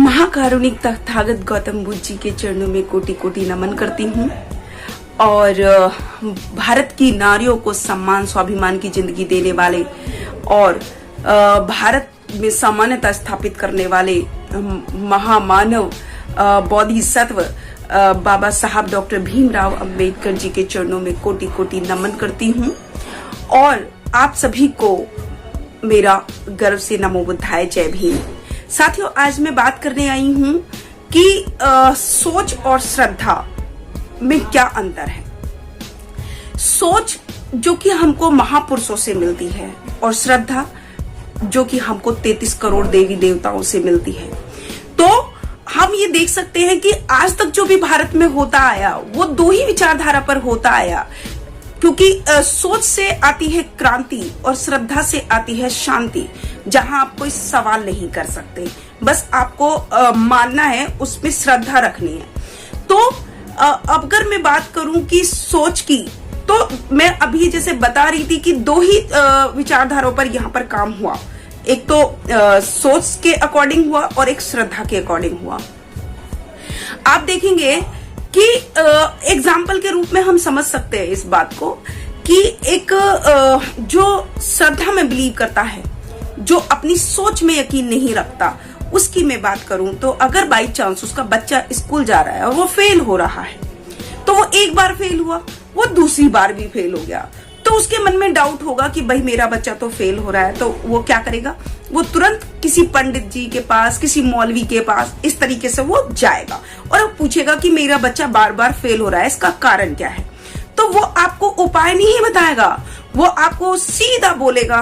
महाकारुणिक तथागत गौतम बुद्ध जी के चरणों में कोटि कोटि नमन करती हूँ और भारत की नारियों को सम्मान स्वाभिमान की जिंदगी देने वाले और भारत में समानता स्थापित करने वाले महामानव बोधिसत्व बाबा साहब डॉक्टर भीमराव अंबेडकर जी के चरणों में कोटि कोटि नमन करती हूँ और आप सभी को मेरा गर्व से नमो बुद्धाय जय भीम। साथियों, आज मैं बात करने आई हूँ कि सोच और श्रद्धा में क्या अंतर है। सोच जो कि हमको महापुरुषों से मिलती है और श्रद्धा जो कि हमको 33 करोड़ देवी देवताओं से मिलती है। तो हम ये देख सकते हैं कि आज तक जो भी भारत में होता आया वो दो ही विचारधारा पर होता आया, क्योंकि सोच से आती है क्रांति और श्रद्धा से आती है शांति, जहां आप कोई सवाल नहीं कर सकते, बस आपको मानना है, उसमें श्रद्धा रखनी है। तो अगर मैं बात करूं कि सोच की, तो मैं अभी जैसे बता रही थी कि दो ही विचारधाराओं पर यहाँ पर काम हुआ। एक तो सोच के अकॉर्डिंग हुआ और एक श्रद्धा के अकॉर्डिंग हुआ। आप देखेंगे कि एग्जाम्पल के रूप में हम समझ सकते हैं इस बात को कि एक जो श्रद्धा में बिलीव करता है, जो अपनी सोच में यकीन नहीं रखता, उसकी मैं बात करूं तो अगर बाई चांस उसका बच्चा स्कूल जा रहा है और वो फेल हो रहा है, तो वो एक बार फेल हुआ, वो दूसरी बार भी फेल हो गया, तो उसके मन में डाउट होगा कि भाई मेरा बच्चा तो फेल हो रहा है, तो वो क्या करेगा, वो तुरंत किसी पंडित जी के पास, किसी मौलवी के पास, इस तरीके से वो जाएगा और वो पूछेगा कि मेरा बच्चा बार बार फेल हो रहा है, इसका कारण क्या है। तो वो आपको उपाय नहीं बताएगा, वो आपको सीधा बोलेगा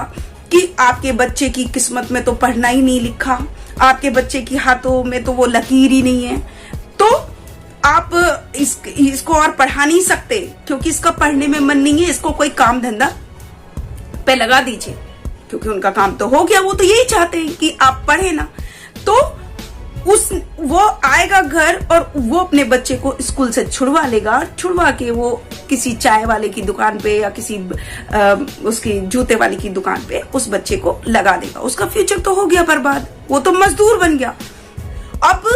कि आपके बच्चे की किस्मत में तो पढ़ना ही नहीं लिखा, आपके बच्चे के हाथों में तो वो लकीर ही नहीं है, तो आप इसको और पढ़ा नहीं सकते क्योंकि इसका पढ़ने में मन नहीं है, इसको कोई काम धंधा पे लगा दीजिए, क्योंकि उनका काम तो हो गया, वो तो यही चाहते हैं कि आप पढ़े ना। तो वो आएगा घर और वो अपने बच्चे को स्कूल से छुड़वा लेगा, छुड़वा के वो किसी चाय वाले की दुकान पे या किसी उसकी जूते वाले की दुकान पे उस बच्चे को लगा देगा। उसका फ्यूचर तो हो गया बर्बाद, वो तो मजदूर बन गया। अब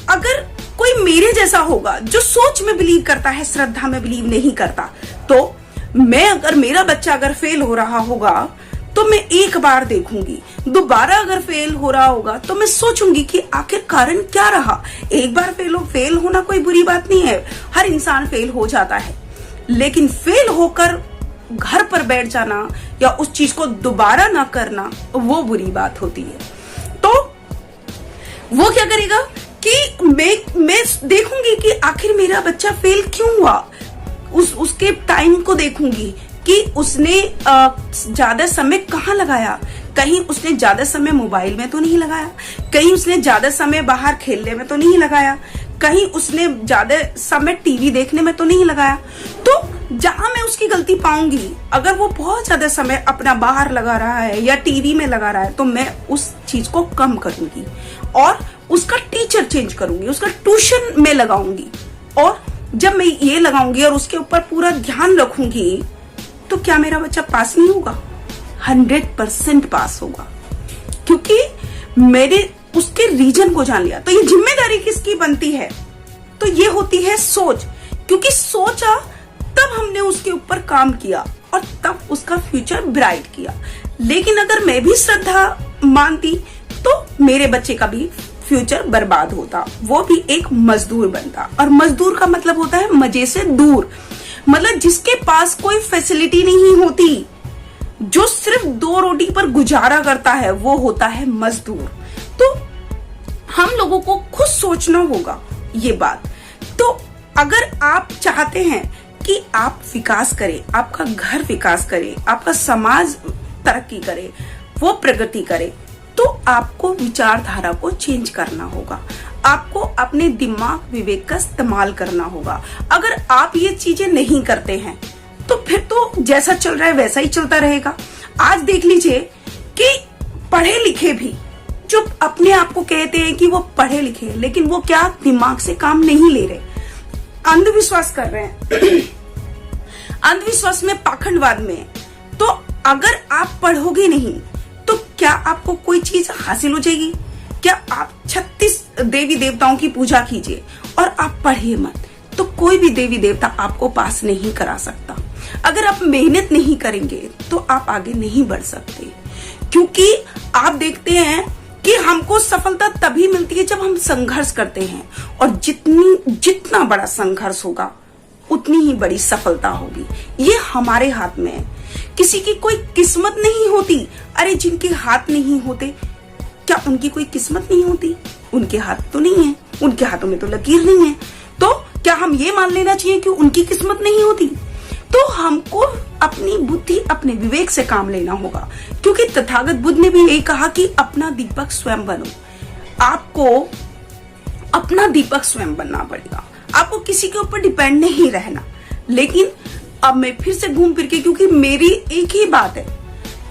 अगर कोई मेरे जैसा होगा जो सोच में बिलीव करता है, श्रद्धा में बिलीव नहीं करता, तो मैं अगर मेरा बच्चा अगर फेल हो रहा होगा तो मैं एक बार देखूंगी, दोबारा अगर फेल हो रहा होगा तो मैं सोचूंगी कि आखिर कारण क्या रहा। एक बार फेल होना कोई बुरी बात नहीं है, हर इंसान फेल हो जाता है, लेकिन फेल होकर घर पर बैठ जाना या उस चीज को दोबारा ना करना, वो बुरी बात होती है। तो वो क्या करेगा कि मैं देखूंगी कि आखिर मेरा बच्चा फेल क्यों हुआ, उसके टाइम को देखूंगी कि उसने ज्यादा समय कहाँ लगाया, कहीं उसने ज्यादा समय मोबाइल में तो नहीं लगाया, कहीं उसने ज्यादा समय बाहर खेलने में तो नहीं लगाया, कहीं उसने ज्यादा समय टीवी देखने में तो नहीं लगाया। तो जहां मैं उसकी गलती पाऊंगी, अगर वो बहुत ज्यादा समय अपना बाहर लगा रहा है या टीवी में लगा रहा है, तो मैं उस चीज को कम करूंगी और उसका टीचर चेंज करूंगी, उसका ट्यूशन में लगाऊंगी। और जब मैं ये लगाऊंगी और उसके ऊपर पूरा ध्यान रखूंगी, तो क्या मेरा बच्चा पास नहीं होगा? 100% पास होगा, क्योंकि मैंने उसके रीजन को जान लिया। तो ये जिम्मेदारी किसकी बनती है? तो ये होती है सोच, क्योंकि सोचा तब हमने उसके ऊपर काम किया और तब उसका फ्यूचर ब्राइट किया। लेकिन अगर मैं भी श्रद्धा मानती तो मेरे बच्चे का भी फ्यूचर बर्बाद होता, वो भी एक मजदूर बनता। और मजदूर का मतलब होता है मजे से दूर, मतलब जिसके पास कोई फैसिलिटी नहीं होती, जो सिर्फ 2 रोटी पर गुजारा करता है, वो होता है मजदूर। तो हम लोगों को खुद सोचना होगा ये बात। तो अगर आप चाहते हैं कि आप विकास करें, आपका घर विकास करे, आपका समाज तरक्की करे, वो प्रगति करे, तो आपको विचारधारा को चेंज करना होगा, आपको अपने दिमाग विवेक का इस्तेमाल करना होगा। अगर आप ये चीजें नहीं करते हैं तो फिर तो जैसा चल रहा है वैसा ही चलता रहेगा। आज देख लीजिए कि पढ़े लिखे भी जो अपने आप को कहते हैं कि वो पढ़े लिखे, लेकिन वो क्या दिमाग से काम नहीं ले रहे, अंधविश्वास कर रहे हैं, अंधविश्वास में, पाखंडवाद में। तो अगर आप पढ़ोगे नहीं तो क्या आपको कोई चीज हासिल हो जाएगी? क्या आप 36 देवी देवताओं की पूजा कीजिए और आप पढ़िए मत, तो कोई भी देवी देवता आपको पास नहीं करा सकता। अगर आप मेहनत नहीं करेंगे तो आप आगे नहीं बढ़ सकते, क्योंकि आप देखते हैं कि हमको सफलता तभी मिलती है जब हम संघर्ष करते हैं, और जितना बड़ा संघर्ष होगा उतनी ही बड़ी सफलता होगी। ये हमारे हाथ में है। किसी की कोई किस्मत नहीं होती। अरे जिनके हाथ नहीं होते, क्या उनकी कोई किस्मत नहीं होती? उनके हाथ तो नहीं है, उनके हाथों में तो लकीर नहीं है, तो क्या हम ये मान लेना चाहिए कि उनकी किस्मत नहीं होती? तो हमको अपनी बुद्धि, अपने विवेक से काम लेना होगा, क्योंकि तथागत बुद्ध ने भी यही कहा कि अपना दीपक स्वयं बनो। आपको अपना दीपक स्वयं बनना पड़ेगा, आपको किसी के ऊपर डिपेंड नहीं रहना। लेकिन अब मैं फिर से घूम फिर के, क्योंकि मेरी एक ही बात है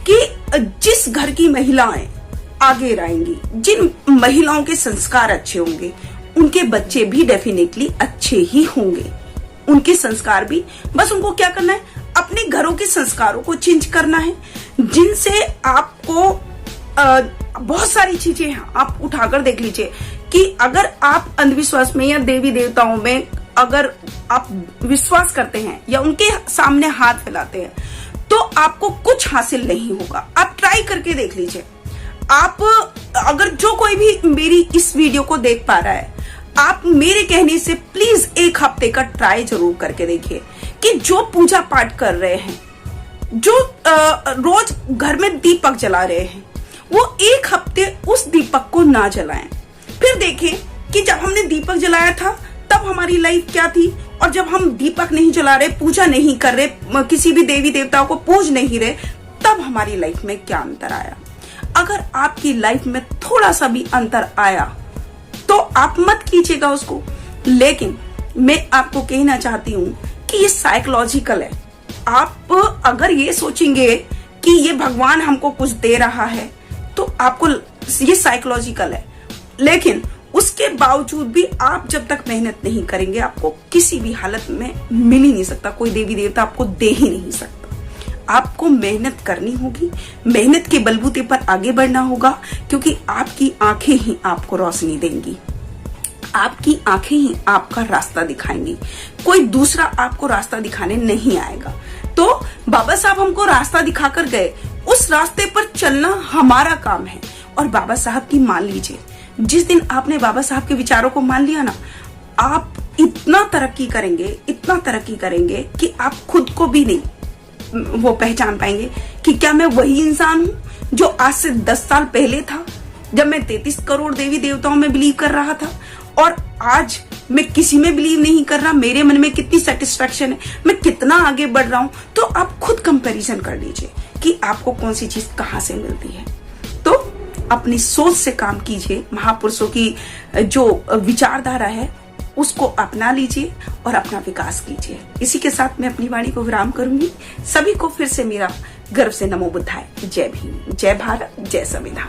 कि जिस घर की महिलाएं आगे रहेंगी, जिन महिलाओं के संस्कार अच्छे होंगे, उनके बच्चे भी डेफिनेटली अच्छे ही होंगे। उनके संस्कार भी, बस उनको क्या करना है, अपने घरों के संस्कारों को चेंज करना है, जिनसे आपको बहुत सारी चीजें हैं। आप उठाकर देख लीजिए कि अगर आप अंधविश्वास में या देवी देवताओं में अगर आप विश्वास करते हैं या उनके सामने हाथ फैलाते हैं, तो आपको कुछ हासिल नहीं होगा। आप ट्राई करके देख लीजिए। आप अगर जो कोई भी मेरी इस वीडियो को देख पा रहा है, आप मेरे कहने से प्लीज एक हफ्ते का ट्राई जरूर करके देखिए कि जो पूजा पाठ कर रहे हैं, जो रोज घर में दीपक जला रहे हैं, वो एक हफ्ते उस दीपक को ना जलाएं। फिर देखें कि जब हमने दीपक जलाया था तब हमारी लाइफ क्या थी, और जब हम दीपक नहीं जला रहे, पूजा नहीं कर रहे, किसी भी देवी देवताओं को पूज नहीं रहे, तब हमारी लाइफ में क्या अंतर आया। अगर आपकी लाइफ में थोड़ा सा भी अंतर आया तो आप मत कीजिएगा उसको। लेकिन मैं आपको कहना चाहती हूं कि ये साइकोलॉजिकल है। आप अगर ये सोचेंगे कि ये भगवान हमको कुछ दे रहा है, तो आपको ये साइकोलॉजिकल है। लेकिन उसके बावजूद भी आप जब तक मेहनत नहीं करेंगे, आपको किसी भी हालत में मिल ही नहीं सकता, कोई देवी देवता आपको दे ही नहीं सकता। आपको मेहनत करनी होगी, मेहनत के बलबूते पर आगे बढ़ना होगा, क्योंकि आपकी आंखें ही आपको रोशनी देंगी, आपकी आंखें ही आपका रास्ता दिखाएंगी। कोई दूसरा आपको रास्ता दिखाने नहीं आएगा। तो बाबा साहब हमको रास्ता दिखाकर गए, उस रास्ते पर चलना हमारा काम है। और बाबा साहब की मान लीजिए, जिस दिन आपने बाबा साहब के विचारों को मान लिया ना, आप इतना तरक्की करेंगे, इतना तरक्की करेंगे कि आप खुद को भी नहीं वो पहचान पाएंगे कि क्या मैं वही इंसान हूं जो आज से 10 साल पहले था, जब मैं 33 करोड़ देवी देवताओं में बिलीव कर रहा था, और आज मैं किसी में बिलीव नहीं कर रहा। मेरे मन में कितनी सेटिस्फेक्शन है, मैं कितना आगे बढ़ रहा हूं। तो आप खुद कंपैरिजन कर लीजिए कि आपको कौन सी चीज कहां से मिलती है। तो अपनी सोच से काम कीजिए, महापुरुषों की जो विचारधारा है उसको अपना लीजिए और अपना विकास कीजिए। इसी के साथ मैं अपनी वाणी को विराम करूंगी। सभी को फिर से मेरा गर्व से नमो बुद्धाय। जय भीम, जय भारत, जय संविधान।